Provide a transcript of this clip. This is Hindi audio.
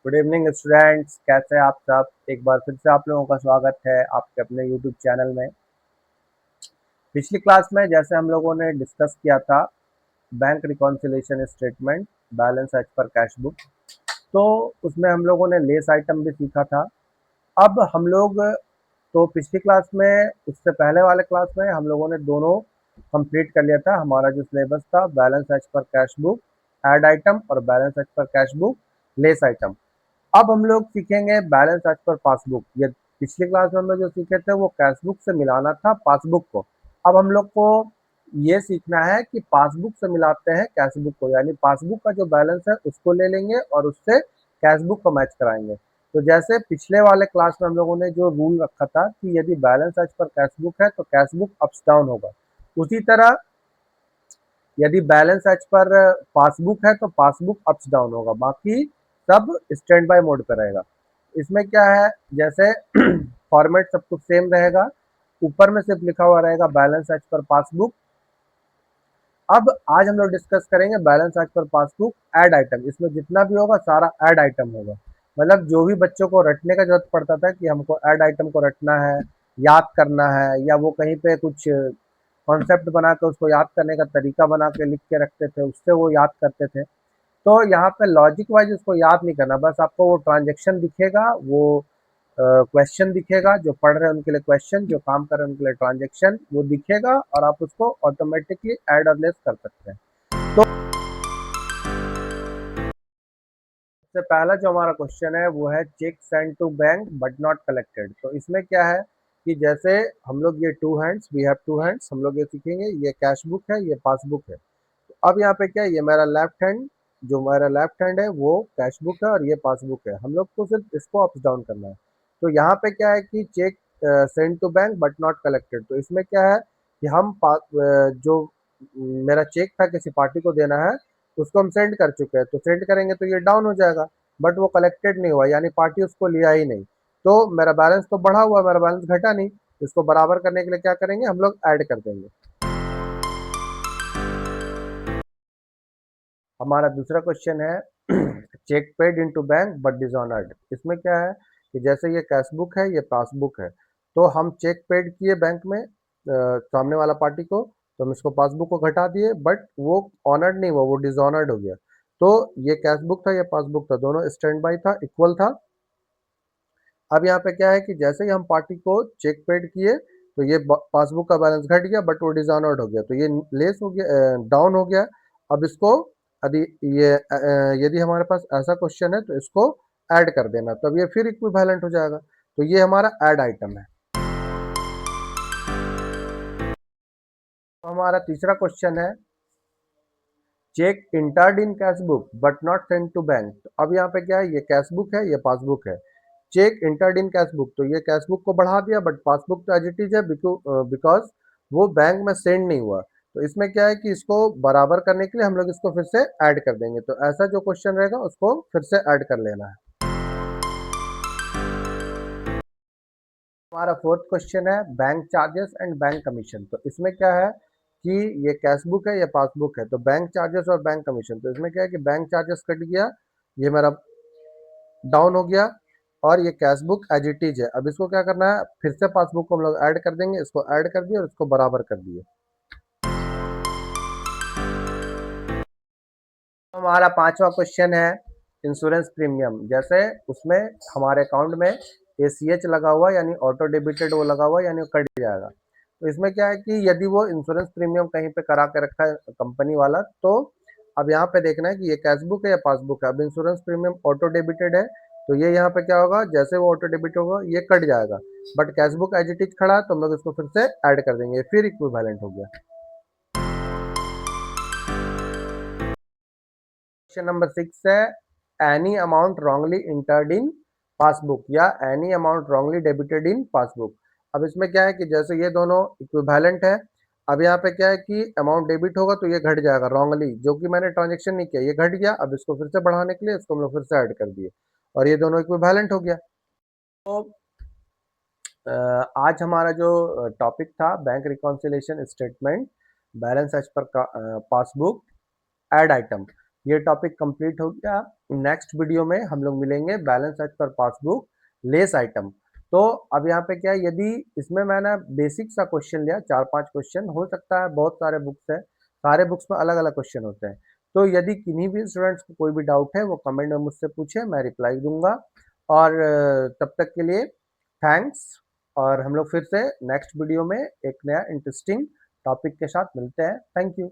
गुड इवनिंग स्टूडेंट्स, कैसे हैं आप सब। एक बार फिर से आप लोगों का स्वागत है आपके अपने यूट्यूब चैनल में। पिछली क्लास में जैसे हम लोगों ने डिस्कस किया था bank reconciliation statement balance as per cash book, तो उसमें हम लोगों ने लेस आइटम भी सीखा था। अब हम लोग तो पिछली क्लास में, उससे पहले वाले क्लास में हम लोगों ने दोनों कंप्लीट कर लिया था। हमारा जो सिलेबस था balance as per cash book add item और balance as per cash book less item. अब हम लोग सीखेंगे बैलेंस एज पर पासबुक। ये पिछली क्लास में हम लोग जो सीखे थे वो कैशबुक से मिलाना था पासबुक को। अब हम लोग को ये सीखना है कि पासबुक से मिलाते हैं कैशबुक को, यानी पासबुक का जो बैलेंस है उसको ले लेंगे और उससे कैशबुक को मैच कराएंगे। तो जैसे पिछले वाले क्लास में हम लोगों ने जो रूल रखा था कि यदि बैलेंस एज पर कैशबुक है तो कैशबुक अप्स डाउन होगा, उसी तरह यदि बैलेंस एज पर पासबुक है तो पासबुक अप्स डाउन होगा, बाकी सब स्टैंड बाय मोड पर रहेगा। इसमें क्या है, जैसे फॉर्मेट सब कुछ सेम रहेगा, ऊपर में सिर्फ लिखा हुआ रहेगा बैलेंस एज पर पासबुक। अब आज हम लोग डिस्कस करेंगे balance as per passbook add item. इसमें जितना भी होगा सारा ऐड आइटम होगा, मतलब जो भी बच्चों को रटने का जरूरत पड़ता था कि हमको ऐड आइटम को रटना है, याद करना है, या वो कहीं पे कुछ कॉन्सेप्ट बना के उसको याद करने का तरीका बना के लिख के रखते थे, उससे वो याद करते थे। तो यहाँ पे लॉजिक वाइज उसको याद नहीं करना, बस आपको वो ट्रांजेक्शन दिखेगा, वो क्वेश्चन दिखेगा, जो पढ़ रहे हैं उनके लिए क्वेश्चन, जो काम कर रहे हैं उनके लिए ट्रांजेक्शन वो दिखेगा और आप उसको ऑटोमेटिकली ऐड और लेस कर सकते हैं। तो सबसे पहला जो हमारा क्वेश्चन है वो है cheque send to bank but not collected. तो इसमें क्या है कि जैसे हम लोग ये two hands, we have two hands, हम लोग ये सीखेंगे, ये कैश बुक है, ये पासबुक है। तो अब यहाँ पे क्या है, ये मेरा लेफ्ट हैंड, जो मेरा लेफ्ट हैंड है वो कैश बुक है और ये पासबुक है। हम लोग को सिर्फ इसको अप्स डाउन करना है। तो यहाँ पे क्या है कि cheque send to bank but not collected. तो इसमें क्या है कि जो मेरा चेक था किसी पार्टी को देना है, उसको हम सेंड कर चुके हैं, तो सेंड करेंगे तो ये डाउन हो जाएगा, बट वो कलेक्टेड नहीं हुआ, यानी पार्टी उसको लिया ही नहीं। तो मेरा बैलेंस तो बढ़ा हुआ, मेरा बैलेंस घटा नहीं। इसको बराबर करने के लिए क्या करेंगे, हम लोग ऐड कर देंगे। हमारा दूसरा क्वेश्चन है cheque paid into bank but dishonoured. इसमें क्या है कि जैसे ये कैश बुक है, ये पासबुक है, तो हम चेक पेड किए बैंक में सामने वाला पार्टी को, तो हम इसको पासबुक को घटा दिए, बट वो ऑनर्ड नहीं हुआ, वो डिसऑनर्ड हो गया। तो ये कैश बुक था, ये पासबुक था, दोनों स्टैंड बाई था, इक्वल था। अब यहाँ पे क्या है कि जैसे ही हम पार्टी को चेक पेड किए तो ये पासबुक का बैलेंस घट गया, बट वो डिसऑनर्ड हो गया, तो ये लेस हो गया, डाउन हो गया। अब इसको यदि यदि हमारे पास ऐसा क्वेश्चन है तो इसको ऐड कर देना, तब ये फिर इक्विवेलेंट हो जाएगा। तो ये हमारा ऐड आइटम है। तो हमारा तीसरा क्वेश्चन है check entered in cash book but not send to bank. तो अब यहाँ पे क्या है, ये कैश बुक है, ये पासबुक है। Check entered in cash book, तो ये कैश बुक को बढ़ा दिया, बट पासबुक तो एज इट इज है, बिकॉज वो बैंक में सेंड नहीं हुआ। तो इसमें क्या है कि इसको बराबर करने के लिए हम लोग इसको फिर से ऐड कर देंगे। तो ऐसा जो क्वेश्चन रहेगा उसको फिर से ऐड कर लेना है। हमारा फोर्थ क्वेश्चन है bank charges and bank commission. तो इसमें क्या है कि ये कैश बुक है, ये पासबुक है, तो बैंक चार्जेस और बैंक कमीशन। तो इसमें क्या है कि बैंक चार्जेस कट गया, ये मेरा डाउन हो गया, और ये cash book as it is है। अब इसको क्या करना है, फिर से पासबुक को हम लोग ऐड कर देंगे, इसको ऐड कर दिए और इसको बराबर कर दिए। हमारा पांचवा क्वेश्चन है इंश्योरेंस प्रीमियम। जैसे उसमें हमारे अकाउंट में ACH लगा हुआ, यानी ऑटो डेबिटेड वो लगा हुआ, यानी वो कट जाएगा। तो इसमें क्या है कि यदि वो इंश्योरेंस प्रीमियम कहीं पे करा के रखा है कंपनी वाला, तो अब यहाँ पे देखना है कि ये कैश बुक है या पासबुक है। अब इंश्योरेंस प्रीमियम ऑटो डेबिटेड है, तो ये यहाँ पे क्या होगा, जैसे वो ऑटो डेबिट होगा ये कट जाएगा, but cash book as it is खड़ा है, तो हम लोग इसको फिर से ऐड कर देंगे, फिर इक्विवेलेंट हो गया। क्वेश्चन नंबर 6 है any amount wrongly entered in passbook या any amount wrongly debited in passbook. अब इसमें क्या है कि जैसे ये दोनों इक्विवेलेंट है, अब यहाँ पे क्या है कि अमाउंट डेबिट होगा तो ये घट जाएगा रॉन्गली, जो कि मैंने ट्रांजेक्शन नहीं किया, ये घट गया। अब इसको फिर से बढ़ाने के लिए इसको हम लोग फिर से ऐड कर दिए और ये दोनों इक्विवेलेंट हो गया। तो आज हमारा जो टॉपिक था bank reconciliation statement balance as per passbook add item. ये टॉपिक कंप्लीट हो गया। नेक्स्ट वीडियो में हम लोग मिलेंगे balance as per passbook less item. तो अब यहाँ पे क्या है, यदि इसमें मैंने बेसिक सा क्वेश्चन लिया, 4-5 क्वेश्चन, हो सकता है बहुत सारे बुक्स है, सारे बुक्स में अलग अलग क्वेश्चन होते हैं। तो यदि किन्हीं भी स्टूडेंट्स को कोई भी डाउट है वो कमेंट में मुझसे पूछे, मैं रिप्लाई दूंगा। और तब तक के लिए थैंक्स। और हम लोग फिर से नेक्स्ट वीडियो में एक नया इंटरेस्टिंग टॉपिक के साथ मिलते हैं। Thank you.